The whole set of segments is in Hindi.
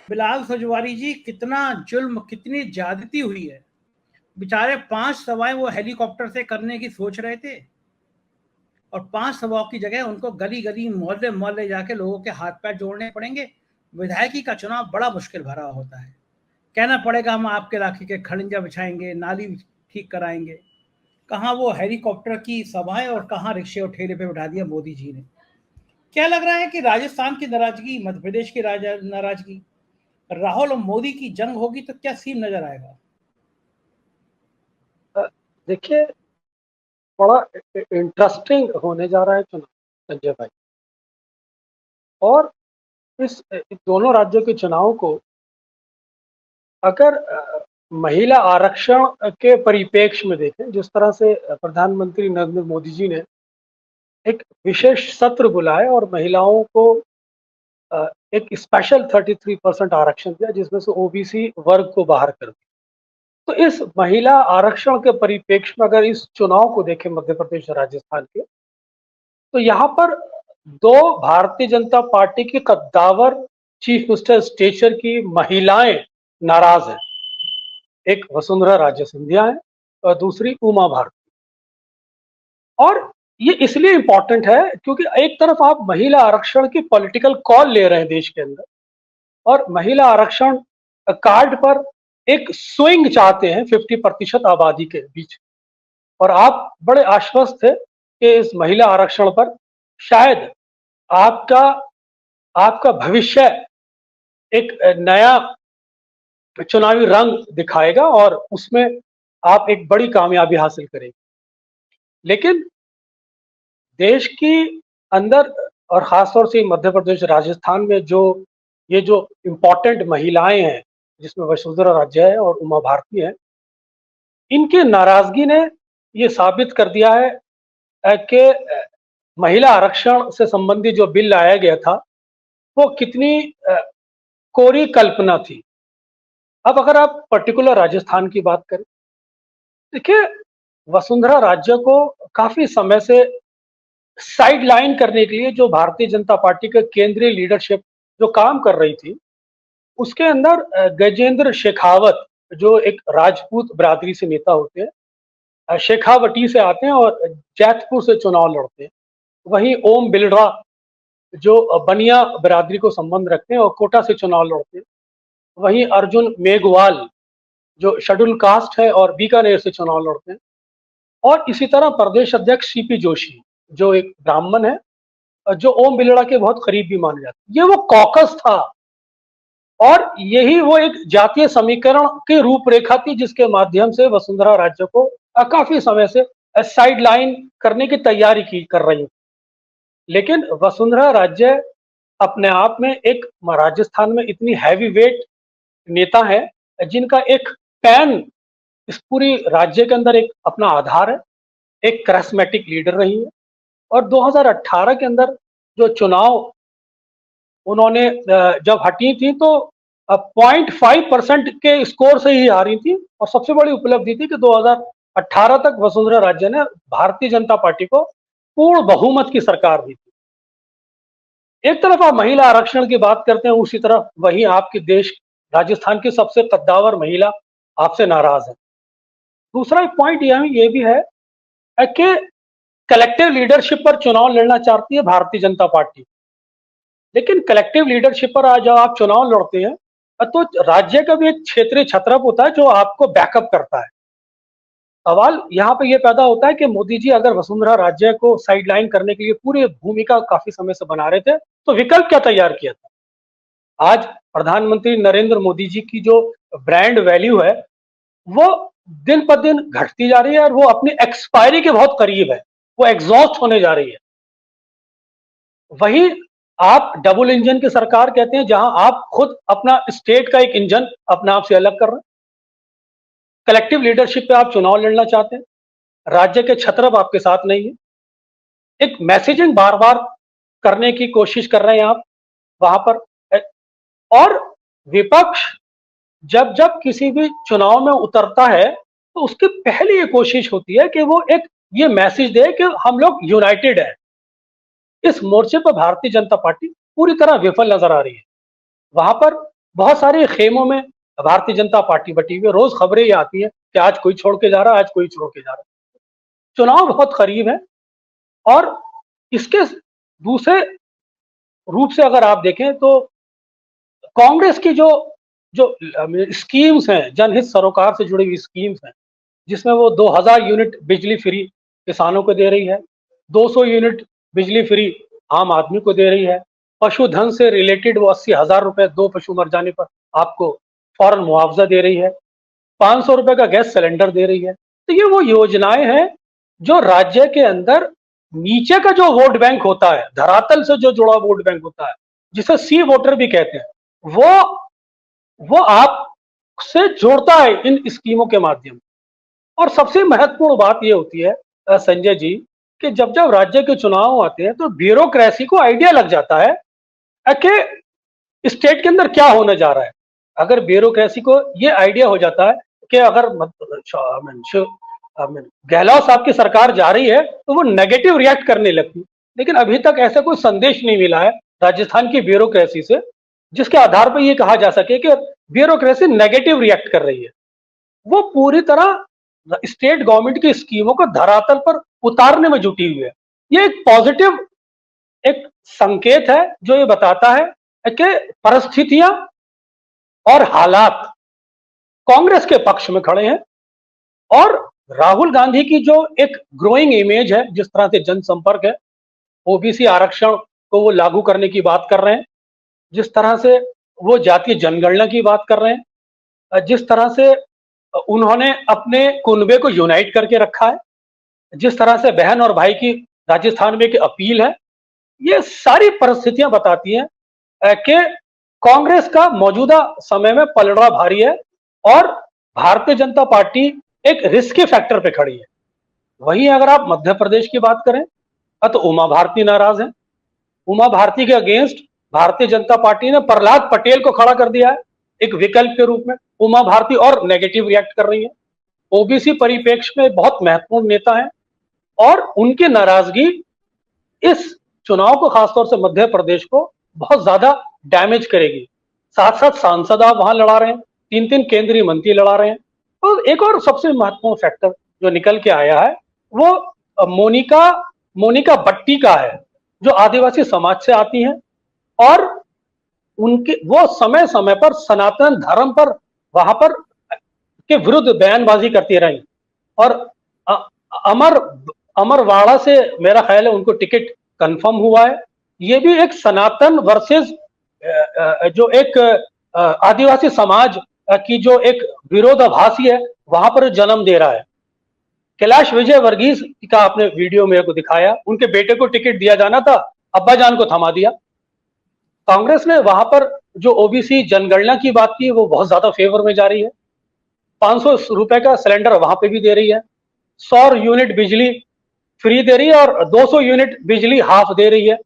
बिलाल सजवारी जी, कितना जुल्म, कितनी ज्यादती हुई है। बेचारे 5 सवाएं वो हेलीकॉप्टर से करने की सोच रहे थे और 5 सवाओं की जगह उनको गली गली मोहल्ले मोहल्ले जाके लोगों के हाथ पैर जोड़ने पड़ेंगे। विधायकी का चुनाव बड़ा मुश्किल भरा होता है। कहना पड़ेगा हम आपके इलाके के खड़ंजा बिछाएंगे, नाली ठीक कराएंगे। कहाँ वो हेलीकॉप्टर की सभाएं और कहाँ रिक्शे और ठेले पे बिठा दिया मोदी जी ने। क्या लग रहा है कि राजस्थान की नाराजगी, मध्य प्रदेश की नाराजगी, राहुल और मोदी की जंग होगी तो क्या सीन नजर आएगा? देखिए, बड़ा इंटरेस्टिंग होने जा रहा है चुनाव, संजय भाई। और इस दोनों राज्यों के चुनाव को अगर महिला आरक्षण के परिप्रेक्ष्य में देखें, जिस तरह से प्रधानमंत्री नरेंद्र मोदी जी ने एक विशेष सत्र बुलाया और महिलाओं को एक स्पेशल 33% आरक्षण दिया, जिसमें से ओबीसी वर्ग को बाहर कर दिया। तो इस महिला आरक्षण के परिप्रेक्ष्य में अगर इस चुनाव को देखें मध्य प्रदेश और राजस्थान के, तो यहाँ पर दो भारतीय जनता पार्टी की कद्दावर चीफ मिनिस्टर स्टेचर की महिलाएं नाराज हैं। एक वसुंधरा राजे सिंधिया है और दूसरी उमा भारती। और ये इसलिए इंपॉर्टेंट है क्योंकि एक तरफ आप महिला आरक्षण की पॉलिटिकल कॉल ले रहे हैं देश के अंदर, और महिला आरक्षण कार्ड पर एक स्विंग चाहते हैं 50% आबादी के बीच। और आप बड़े आश्वस्त थे कि इस महिला आरक्षण पर शायद आपका आपका भविष्य एक नया चुनावी रंग दिखाएगा और उसमें आप एक बड़ी कामयाबी हासिल करेंगे। लेकिन देश की अंदर और खासतौर से मध्य प्रदेश राजस्थान में ये जो इम्पोर्टेंट महिलाएं हैं, जिसमें वसुंधरा राजे है और उमा भारती है, इनकी नाराजगी ने ये साबित कर दिया है कि महिला आरक्षण से संबंधित जो बिल लाया गया था वो कितनी कोरी कल्पना थी। अब अगर आप पर्टिकुलर राजस्थान की बात करें, देखिए, वसुंधरा राजे को काफी समय से साइड लाइन करने के लिए जो भारतीय जनता पार्टी के केंद्रीय लीडरशिप जो काम कर रही थी, उसके अंदर गजेंद्र शेखावत, जो एक राजपूत बिरादरी से नेता होते हैं, शेखावटी से आते हैं और जैतपुर से चुनाव लड़ते हैं। वहीं ओम बिरला, जो बनिया बिरादरी को संबंध रखते हैं और कोटा से चुनाव लड़ते हैं। वहीं अर्जुन मेघवाल, जो शेड्यूल कास्ट है और बीकानेर से चुनाव लड़ते हैं। और इसी तरह प्रदेश अध्यक्ष सीपी जोशी, जो एक ब्राह्मण है, जो ओम बिरला के बहुत करीब भी माने जाते हैं। ये वो कॉकस था और यही वो एक जातीय समीकरण की रूपरेखा थी जिसके माध्यम से वसुंधरा राजे को काफी समय से साइड लाइन करने की तैयारी कर रही। लेकिन वसुंधरा राजे अपने आप में एक राजस्थान में इतनी हैवी वेट नेता है जिनका एक पैन इस पूरी राज्य के अंदर एक अपना आधार है, एक करिस्मेटिक लीडर रही है। और 2018 के अंदर जो चुनाव उन्होंने जब हटी थी तो 0.5% के स्कोर से ही हारी थी। और सबसे बड़ी उपलब्धि थी कि 2018 तक वसुंधरा राजे ने भारतीय जनता पार्टी को पूर्ण बहुमत की सरकार दी थी। एक तरफ आप महिला आरक्षण की बात करते हैं, उसी तरफ वही आपके देश राजस्थान की सबसे कद्दावर महिला आपसे नाराज है। दूसरा एक पॉइंट ये भी है कि कलेक्टिव लीडरशिप पर चुनाव लड़ना चाहती है भारतीय जनता पार्टी। लेकिन कलेक्टिव लीडरशिप पर आज जब आप चुनाव लड़ते हैं तो राज्य का भी एक क्षेत्रीय छत्रप होता है जो आपको बैकअप करता है। सवाल यहाँ पे ये पैदा होता है कि मोदी जी अगर वसुंधरा राजे को साइडलाइन करने के लिए पूरी भूमिका काफी समय से बना रहे थे तो विकल्प क्या तैयार किया था? आज प्रधानमंत्री नरेंद्र मोदी जी की जो ब्रांड वैल्यू है वो दिन पर दिन घटती जा रही है और वो अपनी एक्सपायरी के बहुत करीब है, वो एग्जॉस्ट होने जा रही है। वही आप डबल इंजन की सरकार कहते हैं, जहां आप खुद अपना स्टेट का एक इंजन अपने आप से अलग कर रहे हैं। कलेक्टिव लीडरशिप पे आप चुनाव लड़ना चाहते हैं, राज्य के छत्रप आपके साथ नहीं है। एक मैसेजिंग बार बार करने की कोशिश कर रहे हैं आप वहां पर। और विपक्ष जब जब किसी भी चुनाव में उतरता है तो उसकी पहली ये कोशिश होती है कि वो एक ये मैसेज दे कि हम लोग यूनाइटेड है। इस मोर्चे पर भारतीय जनता पार्टी पूरी तरह विफल नजर आ रही है। वहां पर बहुत सारे खेमों में भारतीय जनता पार्टी बटी हुई है। रोज खबरें ये आती हैं कि आज कोई छोड़ के जा रहा है, आज कोई छोड़ के जा रहा है। चुनाव बहुत करीब है और इसके दूसरे रूप से अगर आप देखें तो कांग्रेस की जो जो स्कीम्स हैं, जनहित सरोकार से जुड़ी हुई स्कीम्स हैं, जिसमें वो 2000 यूनिट बिजली फ्री किसानों को दे रही है, 200 यूनिट बिजली फ्री आम आदमी को दे रही है, पशुधन से रिलेटेड वो 80,000 रुपए 2 पशु मर जाने पर आपको फौरन मुआवजा दे रही है, 500 रुपए का गैस सिलेंडर दे रही है। तो ये वो योजनाएं हैं जो राज्य के अंदर नीचे का जो वोट बैंक होता है, धरातल से जो जुड़ा वोट बैंक होता है, जिसे सी वोटर भी कहते हैं, वो आपसे जोड़ता है इन स्कीमों के माध्यम से। और सबसे महत्वपूर्ण बात यह होती है संजय जी कि जब जब राज्य के चुनाव आते हैं तो ब्यूरोक्रेसी को आइडिया लग जाता है कि स्टेट के अंदर क्या होने जा रहा है। अगर ब्यूरोक्रेसी को ये आइडिया हो जाता है कि अगर गहलोत साहब की सरकार जा रही है तो वो नेगेटिव रिएक्ट करने लगती, लेकिन अभी तक ऐसा कोई संदेश नहीं मिला है राजस्थान की ब्यूरोक्रेसी से जिसके आधार पर यह कहा जा सके कि ब्यूरोक्रेसी नेगेटिव रिएक्ट कर रही है। वो पूरी तरह स्टेट गवर्नमेंट की स्कीमों को धरातल पर उतारने में जुटी हुई है। ये एक पॉजिटिव एक संकेत है जो ये बताता है कि परिस्थितियां और हालात कांग्रेस के पक्ष में खड़े हैं और राहुल गांधी की जो एक ग्रोइंग इमेज है, जिस तरह से जनसंपर्क है, ओबीसी आरक्षण को वो लागू करने की बात कर रहे हैं, जिस तरह से वो जातीय जनगणना की बात कर रहे हैं, जिस तरह से उन्होंने अपने कुनबे को यूनाइट करके रखा है, जिस तरह से बहन और भाई की राजस्थान में एक अपील है, ये सारी परिस्थितियां बताती हैं कि कांग्रेस का मौजूदा समय में पलड़ा भारी है और भारतीय जनता पार्टी एक रिस्की फैक्टर पे खड़ी है। वहीं अगर आप मध्य प्रदेश की बात करें तो उमा भारती नाराज है। उमा भारती के अगेंस्ट भारतीय जनता पार्टी ने प्रहलाद पटेल को खड़ा कर दिया है एक विकल्प के रूप में। उमा भारती और नेगेटिव रिएक्ट कर रही है। ओबीसी परिप्रेक्ष्य में बहुत महत्वपूर्ण नेता हैं और उनकी नाराजगी इस चुनाव को, खासतौर से मध्य प्रदेश को, बहुत ज्यादा डैमेज करेगी। साथ साथ सांसद आप वहां लड़ा रहे हैं, 3-3 केंद्रीय मंत्री लड़ा रहे हैं। और एक और सबसे महत्वपूर्ण फैक्टर जो निकल के आया है वो मोनिका भट्टी का है, जो आदिवासी समाज से आती हैं और उनके वो समय समय पर सनातन धर्म पर वहां पर के विरुद्ध बयानबाजी करती रही और अमरवाड़ा से मेरा ख्याल है उनको टिकट कंफर्म हुआ है। ये भी एक सनातन वर्सेस जो एक आदिवासी समाज की जो एक विरोधाभासी है वहां पर जन्म दे रहा है। कैलाश विजयवर्गीय का आपने वीडियो मेरे को दिखाया, उनके बेटे को टिकट दिया जाना था, अब्बाजान को थमा दिया। कांग्रेस ने वहां पर जो ओबीसी जनगणना की बात की वो बहुत ज्यादा फेवर में जा रही है। 500 रुपए का सिलेंडर वहां पे भी दे रही है, 100 यूनिट बिजली फ्री दे रही है और 200 यूनिट बिजली हाफ दे रही है।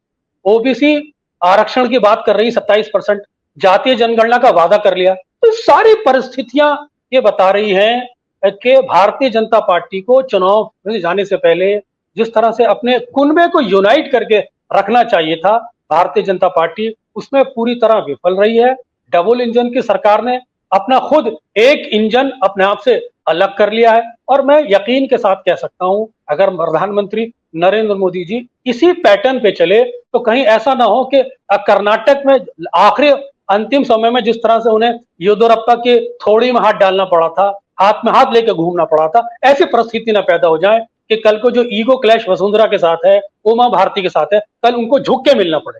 ओबीसी आरक्षण की बात कर रही है 27%, जातीय जनगणना का वादा कर लिया। तो सारी परिस्थितियां ये बता रही हैं कि भारतीय जनता पार्टी को चुनाव में जाने से पहले जिस तरह से अपने कुनबे को यूनाइट करके रखना चाहिए था भारतीय जनता पार्टी, उसमें पूरी तरह विफल रही है। डबल इंजन की सरकार ने अपना खुद एक इंजन अपने आप से अलग कर लिया है और मैं यकीन के साथ कह सकता हूं अगर प्रधानमंत्री नरेंद्र मोदी जी इसी पैटर्न पे चले तो कहीं ऐसा ना हो कि कर्नाटक में आखिरी अंतिम समय में जिस तरह से उन्हें येदियुरप्पा के थोड़ी में हाथ डालना पड़ा था, हाथ में हाथ लेकर घूमना पड़ा था, ऐसी परिस्थिति ना पैदा हो जाए कि कल को जो ईगो क्लैश वसुंधरा के साथ है, उमा भारती के साथ है, कल उनको झुक के मिलना पड़े।